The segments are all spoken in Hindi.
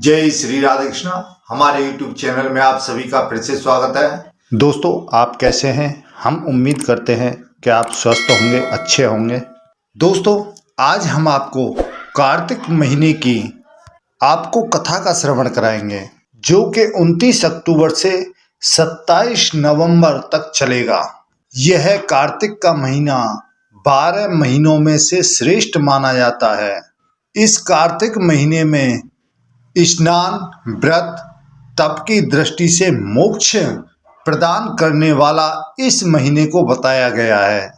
जय श्री राधे कृष्ण। हमारे YouTube चैनल में आप सभी का फिर से स्वागत है। दोस्तों, आप कैसे हैं? हम उम्मीद करते हैं कि आप स्वस्थ होंगे, अच्छे होंगे। दोस्तों, आज हम आपको कार्तिक महीने की आपको कथा का श्रवण कराएंगे, जो कि 29 अक्टूबर से 27 नवंबर तक चलेगा। यह कार्तिक का महीना 12 महीनों में से श्रेष्ठ माना जाता है। इस कार्तिक महीने में स्नान, व्रत, तप की दृष्टि से मोक्ष प्रदान करने वाला इस महीने को बताया गया है।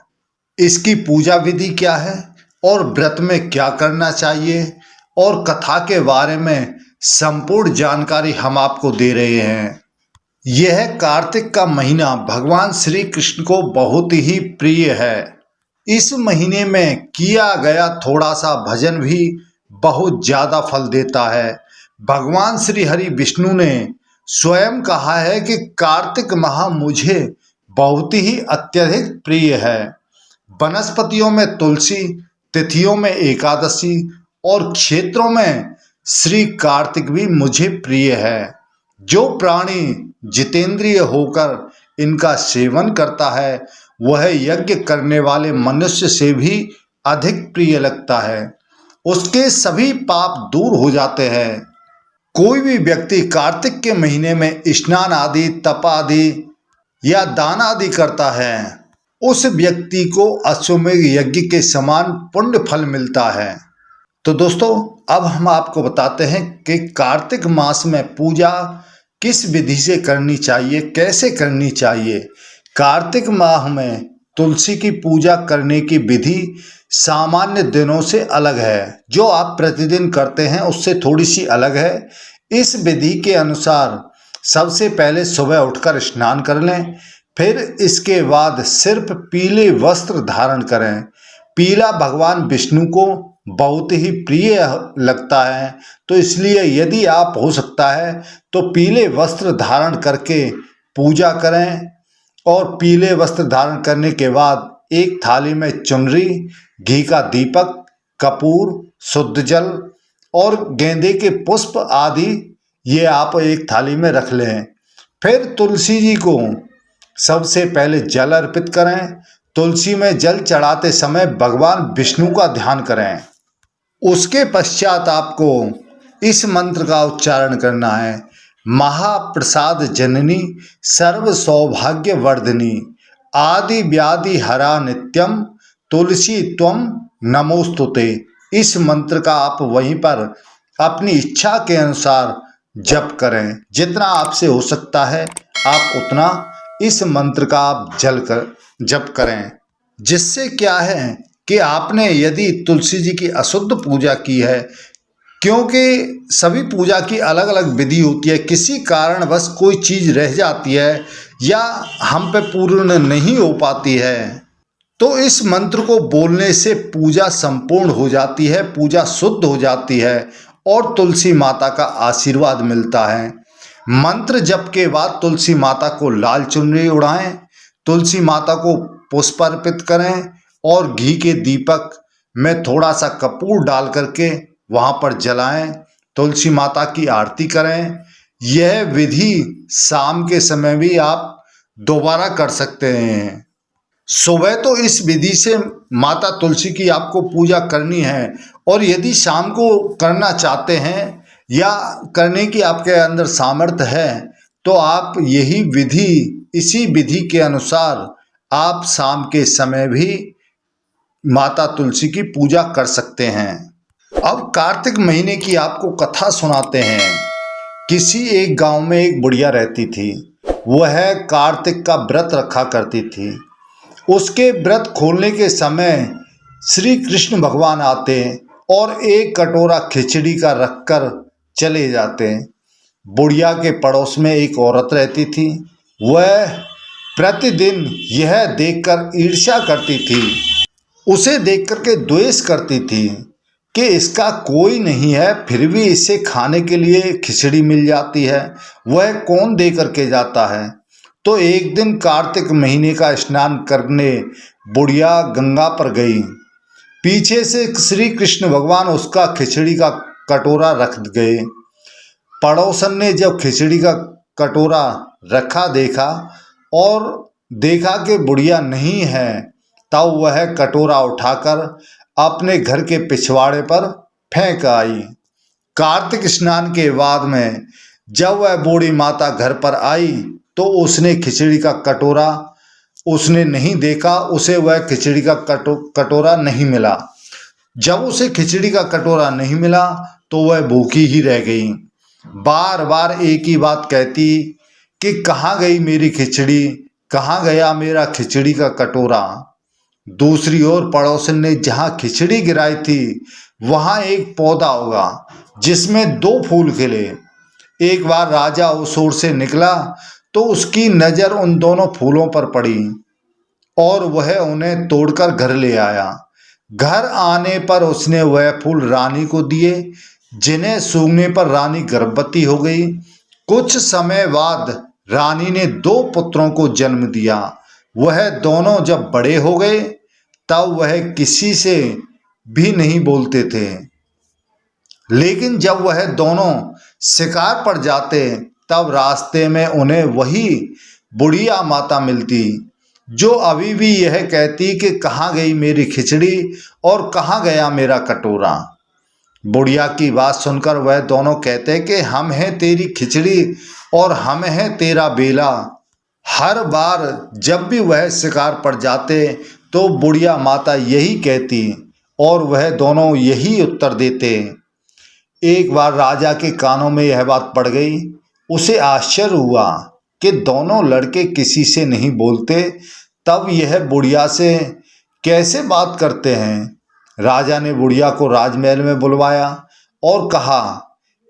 इसकी पूजा विधि क्या है और व्रत में क्या करना चाहिए और कथा के बारे में संपूर्ण जानकारी हम आपको दे रहे हैं। यह कार्तिक का महीना भगवान श्री कृष्ण को बहुत ही प्रिय है। इस महीने में किया गया थोड़ा सा भजन भी बहुत ज्यादा फल देता है। भगवान श्री हरि विष्णु ने स्वयं कहा है कि कार्तिक माह मुझे बहुत ही अत्यधिक प्रिय है। वनस्पतियों में तुलसी, तिथियों में एकादशी और क्षेत्रों में श्री कार्तिक भी मुझे प्रिय है। जो प्राणी जितेंद्रिय होकर इनका सेवन करता है वह यज्ञ करने वाले मनुष्य से भी अधिक प्रिय लगता है। उसके सभी पाप दूर हो जाते हैं। कोई भी व्यक्ति कार्तिक के महीने में स्नान आदि, तप आदि या दान आदि करता है, उस व्यक्ति को अश्वमेध यज्ञ के समान पुण्य फल मिलता है। तो दोस्तों, अब हम आपको बताते हैं कि कार्तिक मास में पूजा किस विधि से करनी चाहिए, कैसे करनी चाहिए। कार्तिक माह में तुलसी की पूजा करने की विधि सामान्य दिनों से अलग है। जो आप प्रतिदिन करते हैं उससे थोड़ी सी अलग है। इस विधि के अनुसार सबसे पहले सुबह उठकर स्नान कर लें, फिर इसके बाद सिर्फ पीले वस्त्र धारण करें। पीला भगवान विष्णु को बहुत ही प्रिय लगता है, तो इसलिए यदि आप हो सकता है तो पीले वस्त्र धारण करके पूजा करें। और पीले वस्त्र धारण करने के बाद एक थाली में चुनरी, घी का दीपक, कपूर, शुद्ध जल और गेंदे के पुष्प आदि ये आप एक थाली में रख लें। फिर तुलसी जी को सबसे पहले जल अर्पित करें। तुलसी में जल चढ़ाते समय भगवान विष्णु का ध्यान करें। उसके पश्चात आपको इस मंत्र का उच्चारण करना है। महाप्रसाद जननी सर्व सौभाग्य वर्धिनी आदि व्याधि हरा नित्यम तुलसी त्वम नमोस्तुते। इस मंत्र का आप वहीं पर अपनी इच्छा के अनुसार जप करें। जितना आपसे हो सकता है आप उतना इस मंत्र का आप जप करें। जिससे क्या है कि आपने यदि तुलसी जी की अशुद्ध पूजा की है, क्योंकि सभी पूजा की अलग अलग विधि होती है, किसी कारणवश कोई चीज़ रह जाती है या हम पे पूर्ण नहीं हो पाती है, तो इस मंत्र को बोलने से पूजा संपूर्ण हो जाती है, पूजा शुद्ध हो जाती है और तुलसी माता का आशीर्वाद मिलता है। मंत्र जप के बाद तुलसी माता को लाल चुनरी उड़ाएं, तुलसी माता को पुष्प अर्पित करें और घी के दीपक में थोड़ा सा कपूर डाल करके वहाँ पर जलाएं, तुलसी माता की आरती करें। यह विधि शाम के समय भी आप दोबारा कर सकते हैं। सुबह तो इस विधि से माता तुलसी की आपको पूजा करनी है, और यदि शाम को करना चाहते हैं या करने की आपके अंदर सामर्थ्य है तो आप यही विधि, इसी विधि के अनुसार आप शाम के समय भी माता तुलसी की पूजा कर सकते हैं। अब कार्तिक महीने की आपको कथा सुनाते हैं। किसी एक गांव में एक बुढ़िया रहती थी। वह कार्तिक का व्रत रखा करती थी। उसके व्रत खोलने के समय श्री कृष्ण भगवान आते और एक कटोरा खिचड़ी का रखकर चले जाते। बुढ़िया के पड़ोस में एक औरत रहती थी। वह प्रतिदिन यह देखकर ईर्ष्या करती थी, उसे देख करके द्वेष करती थी कि इसका कोई नहीं है, फिर भी इसे खाने के लिए खिचड़ी मिल जाती है, वह कौन दे करके जाता है। तो एक दिन कार्तिक महीने का स्नान करने बुढ़िया गंगा पर गई। पीछे से श्री कृष्ण भगवान उसका खिचड़ी का कटोरा रख गए। पड़ोसन ने जब खिचड़ी का कटोरा रखा देखा और देखा कि बुढ़िया नहीं है, तब वह कटोरा उठाकर अपने घर के पिछवाड़े पर फेंक आई। कार्तिक स्नान के बाद में जब वह बूढ़ी माता घर पर आई तो उसने खिचड़ी का कटोरा उसने नहीं देखा, उसे वह खिचड़ी का कटोरा नहीं मिला। जब उसे खिचड़ी का कटोरा नहीं मिला तो वह भूखी ही रह गई। बार बार एक ही बात कहती कि कहाँ गई मेरी खिचड़ी, कहाँ गया मेरा खिचड़ी का कटोरा। दूसरी ओर पड़ोसन ने जहाँ खिचड़ी गिराई थी वहाँ एक पौधा उगा जिसमें 2 फूल खिले। एक बार राजा उस ओर से निकला तो उसकी नज़र उन दोनों फूलों पर पड़ी और वह उन्हें तोड़कर घर ले आया। घर आने पर उसने वह फूल रानी को दिए, जिन्हें सूंघने पर रानी गर्भवती हो गई। कुछ समय बाद रानी ने 2 पुत्रों को जन्म दिया। वह दोनों जब बड़े हो गए तब वह किसी से भी नहीं बोलते थे, लेकिन जब वह दोनों शिकार पर जाते तब रास्ते में उन्हें वही बुढ़िया माता मिलती, जो अभी भी यह कहती कि कहाँ गई मेरी खिचड़ी और कहाँ गया मेरा कटोरा। बुढ़िया की बात सुनकर वह दोनों कहते कि हम हैं तेरी खिचड़ी और हम हैं तेरा बेला। हर बार जब भी वह शिकार पर जाते तो बुढ़िया माता यही कहती और वह दोनों यही उत्तर देते। एक बार राजा के कानों में यह बात पड़ गई। उसे आश्चर्य हुआ कि दोनों लड़के किसी से नहीं बोलते, तब यह बुढ़िया से कैसे बात करते हैं। राजा ने बुढ़िया को राजमहल में बुलवाया और कहा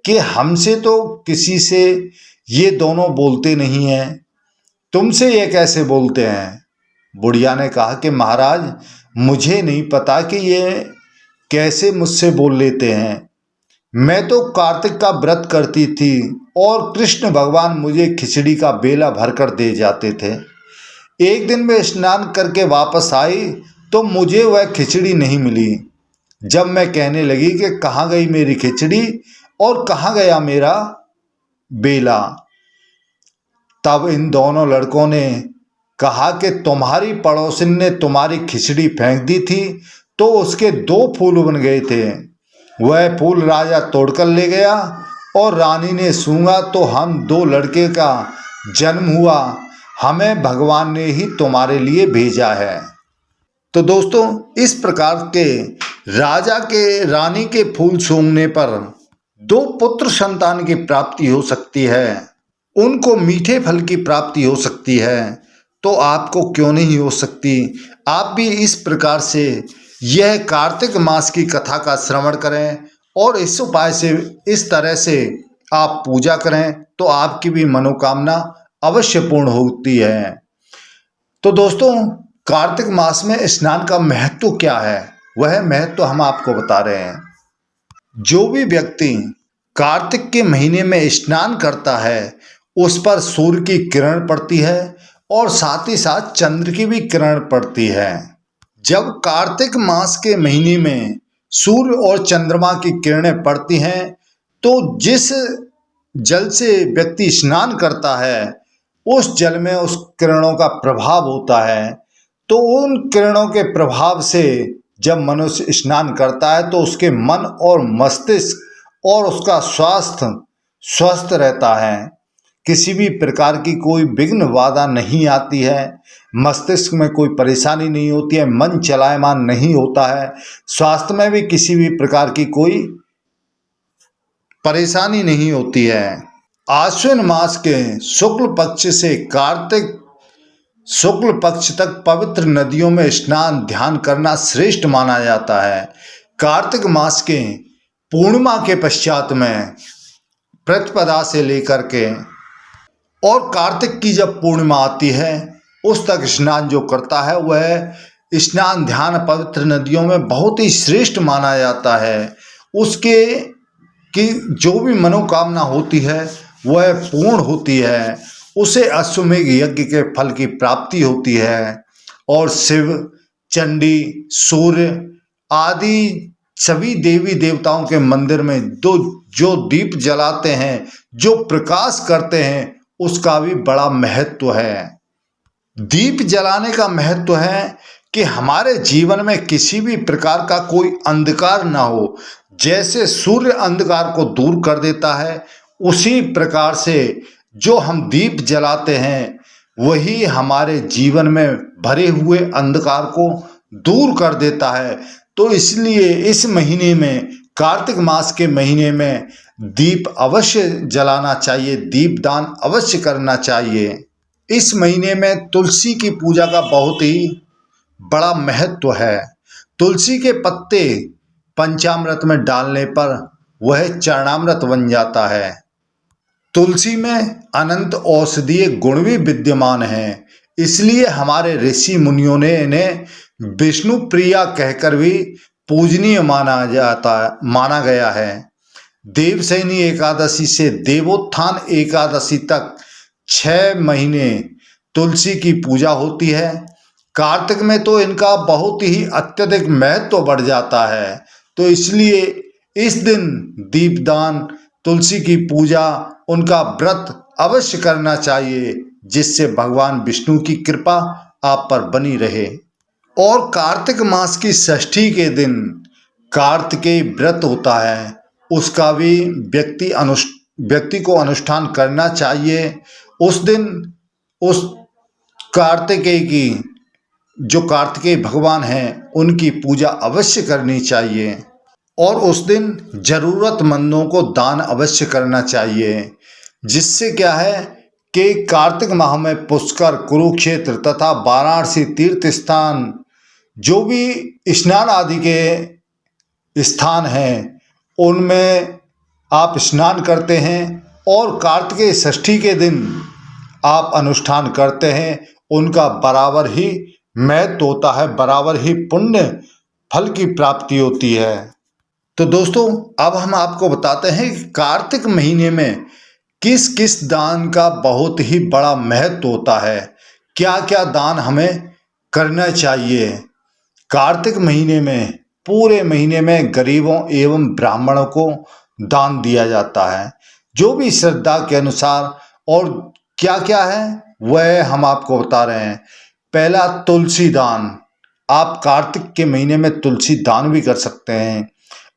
कि हमसे तो किसी से ये दोनों बोलते नहीं हैं, तुमसे ये कैसे बोलते हैं। बुढ़िया ने कहा कि महाराज, मुझे नहीं पता कि ये कैसे मुझसे बोल लेते हैं। मैं तो कार्तिक का व्रत करती थी और कृष्ण भगवान मुझे खिचड़ी का बेला भरकर दे जाते थे। एक दिन मैं स्नान करके वापस आई तो मुझे वह खिचड़ी नहीं मिली। जब मैं कहने लगी कि कहाँ गई मेरी खिचड़ी और कहाँ गया मेरा बेला, तब इन दोनों लड़कों ने कहा कि तुम्हारी पड़ोसिन ने तुम्हारी खिचड़ी फेंक दी थी तो उसके 2 फूल बन गए थे। वह फूल राजा तोड़कर ले गया और रानी ने सूंघा तो हम 2 लड़के का जन्म हुआ। हमें भगवान ने ही तुम्हारे लिए भेजा है। तो दोस्तों, इस प्रकार के राजा के रानी के फूल सूंघने पर 2 पुत्र संतान की प्राप्ति हो सकती है, उनको मीठे फल की प्राप्ति हो सकती है, तो आपको क्यों नहीं हो सकती। आप भी इस प्रकार से यह कार्तिक मास की कथा का श्रवण करें और इस उपाय से, इस तरह से आप पूजा करें तो आपकी भी मनोकामना अवश्य पूर्ण होती है। तो दोस्तों, कार्तिक मास में स्नान का महत्व क्या है, वह महत्व हम आपको बता रहे हैं। जो भी व्यक्ति कार्तिक के महीने में स्नान करता है उस पर सूर्य की किरण पड़ती है और साथ ही साथ चंद्र की भी किरण पड़ती है। जब कार्तिक मास के महीने में सूर्य और चंद्रमा की किरणें पड़ती हैं तो जिस जल से व्यक्ति स्नान करता है उस जल में उस किरणों का प्रभाव होता है। तो उन किरणों के प्रभाव से जब मनुष्य स्नान करता है तो उसके मन और मस्तिष्क और उसका स्वास्थ्य स्वस्थ रहता है। किसी भी प्रकार की कोई विघ्न बाधा नहीं आती है, मस्तिष्क में कोई परेशानी नहीं होती है, मन चलायमान नहीं होता है, स्वास्थ्य में भी किसी भी प्रकार की कोई परेशानी नहीं होती है। आश्विन मास के शुक्ल पक्ष से कार्तिक शुक्ल पक्ष तक पवित्र नदियों में स्नान ध्यान करना श्रेष्ठ माना जाता है। कार्तिक मास के पूर्णिमा के पश्चात में प्रतिपदा से लेकर के और कार्तिक की जब पूर्णिमा आती है उस तक स्नान जो करता है वह स्नान ध्यान पवित्र नदियों में बहुत ही श्रेष्ठ माना जाता है। उसके की जो भी मनोकामना होती है वह पूर्ण होती है। उसे अश्वमेघ यज्ञ के फल की प्राप्ति होती है और शिव, चंडी, सूर्य आदि सभी देवी देवताओं के मंदिर में जो दीप जलाते हैं, जो प्रकाश करते हैं, उसका भी बड़ा महत्व है। दीप जलाने का महत्व है कि हमारे जीवन में किसी भी प्रकार का कोई अंधकार ना हो। जैसे सूर्य अंधकार को दूर कर देता है, उसी प्रकार से जो हम दीप जलाते हैं वही हमारे जीवन में भरे हुए अंधकार को दूर कर देता है। तो इसलिए इस महीने में, कार्तिक मास के महीने में दीप अवश्य जलाना चाहिए, दीपदान अवश्य करना चाहिए। इस महीने में तुलसी की पूजा का बहुत ही बड़ा महत्व है। तुलसी के पत्ते पंचामृत में डालने पर वह चरणामृत बन जाता है। तुलसी में अनंत औषधीय गुण भी विद्यमान हैं, इसलिए हमारे ऋषि मुनियों ने इन्हें विष्णु प्रिया कहकर भी पूजनीय माना गया है। देवशयनी एकादशी से देवोत्थान एकादशी तक 6 महीने तुलसी की पूजा होती है। कार्तिक में तो इनका बहुत ही अत्यधिक महत्व बढ़ जाता है। तो इसलिए इस दिन दीपदान, तुलसी की पूजा, उनका व्रत अवश्य करना चाहिए, जिससे भगवान विष्णु की कृपा आप पर बनी रहे। और कार्तिक मास की षष्ठी के दिन कार्तिकेय व्रत होता है, उसका भी व्यक्ति को अनुष्ठान करना चाहिए। उस दिन उस कार्तिकेय की, जो कार्तिकेय भगवान हैं, उनकी पूजा अवश्य करनी चाहिए। और उस दिन जरूरतमंदों को दान अवश्य करना चाहिए, जिससे क्या है कि कार्तिक माह में पुष्कर, कुरुक्षेत्र तथा वाराणसी तीर्थ स्थान, जो भी स्नान आदि के स्थान हैं, उनमें आप स्नान करते हैं और कार्तिकेय षष्ठी के दिन आप अनुष्ठान करते हैं, उनका बराबर ही महत्व होता है, बराबर ही पुण्य फल की प्राप्ति होती है। तो दोस्तों, अब हम आपको बताते हैं कि कार्तिक महीने में किस किस दान का बहुत ही बड़ा महत्व होता है, क्या क्या दान हमें करना चाहिए। कार्तिक महीने में, पूरे महीने में गरीबों एवं ब्राह्मणों को दान दिया जाता है, जो भी श्रद्धा के अनुसार। और क्या क्या है वह हम आपको बता रहे हैं। पहला, तुलसी दान। आप कार्तिक के महीने में तुलसी दान भी कर सकते हैं।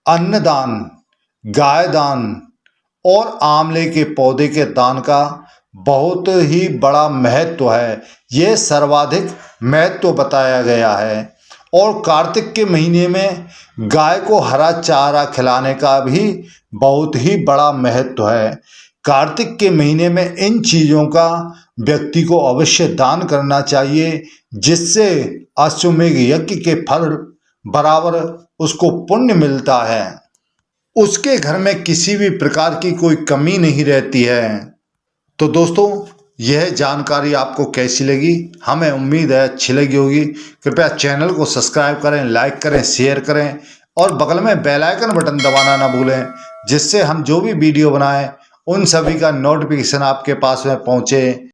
अन्नदान, गाय दान और आंवले के पौधे के दान का बहुत ही बड़ा महत्व है, यह सर्वाधिक महत्व बताया गया है। और कार्तिक के महीने में गाय को हरा चारा खिलाने का भी बहुत ही बड़ा महत्व है। कार्तिक के महीने में इन चीज़ों का व्यक्ति को अवश्य दान करना चाहिए, जिससे अश्वमेध यज्ञ के फल बराबर उसको पुण्य मिलता है। उसके घर में किसी भी प्रकार की कोई कमी नहीं रहती है। तो दोस्तों, यह जानकारी आपको कैसी लगी? हमें उम्मीद है अच्छी लगी होगी। कृपया चैनल को सब्सक्राइब करें, लाइक करें, शेयर करें और बगल में बेल आइकन बटन दबाना ना भूलें, जिससे हम जो भी वीडियो बनाएं उन सभी का नोटिफिकेशन आपके पास में पहुंचे।